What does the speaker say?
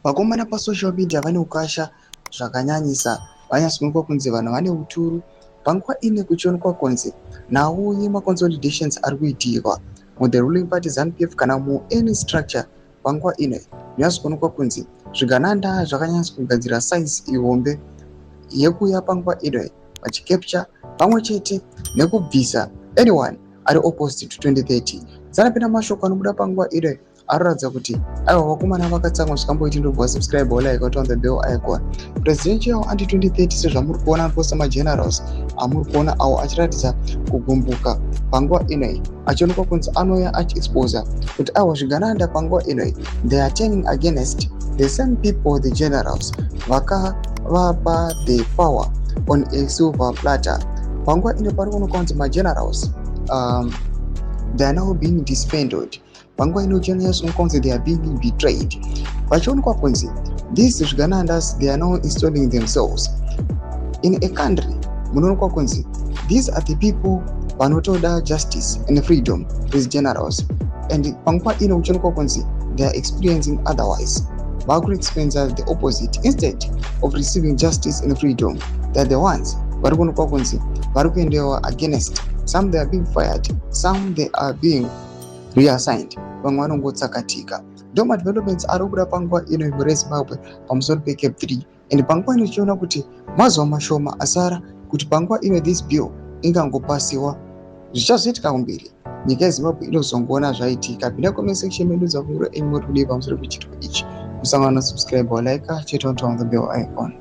Vakomana pasocial media vane ukasha zvakanyanyisa, vanyatsoonekwa kunzi vanhu vane uturu. Panguva ine kuchionekwa kunzi nauye maconsolidations ari kuitirwa the ruling party ZANU-PF kana any structure. Panguva ine zvanyatsoonekwa kunzi zvigananda zvakanyatsogadzira size ihombe yekuuya panguva ino vachicapture pamwe chete nekubvisa anyone ari opposite to 2030. Dzanapinda mashoko anobuda panguva ino anoratidza kuti aiwa vakomana vakatsamwa zvikamboiti ndobva subscribe like on the bell icon. Presidential anti 2030 sezvamuri kuona posta magenerals amuri kuona awo achiratidza kugumbuka panguva ino achionekwa kunzi anouya achiexposa kuti aiwa zvigananda panguva ino they are turning against the same people, the generals vakavapa the power on a silver platter. Panguva ino pari kuonekwa kunzi magenerals they are now being disbanded. Panguva ino chinoonekwa kunzi they are being betrayed. Vachionekwa kunzi these zviganandas they are now installing themselves in a country. Munoonekwa kunzi these are the people vanotoda justice and freedom, these generals, and panguva ino kuchionekwa kunzi they are experiencing otherwise. Experience the opposite. Instead of receiving justice and freedom, they are the ones vari kuonekwa kunzi vari kuendewa against. Some they are being fired, some they are being reassigned, vamwe vanongotsakatika. Ndoma developments ari kubuda panguva ino muZimbabwe pamusoro peCap 3, and panguva ino tichiona kuti mazuva mashoma asara kuti panguva ino this bill ingangopasiwa. Zvichazoitika kumberi nyika yeZimbabwe inozongoona zvaitika. Pinda comment section medu dzakuru muri kudii pamusoro pechitiko ichi. Musangana subscribe or like, chete on the bell icon.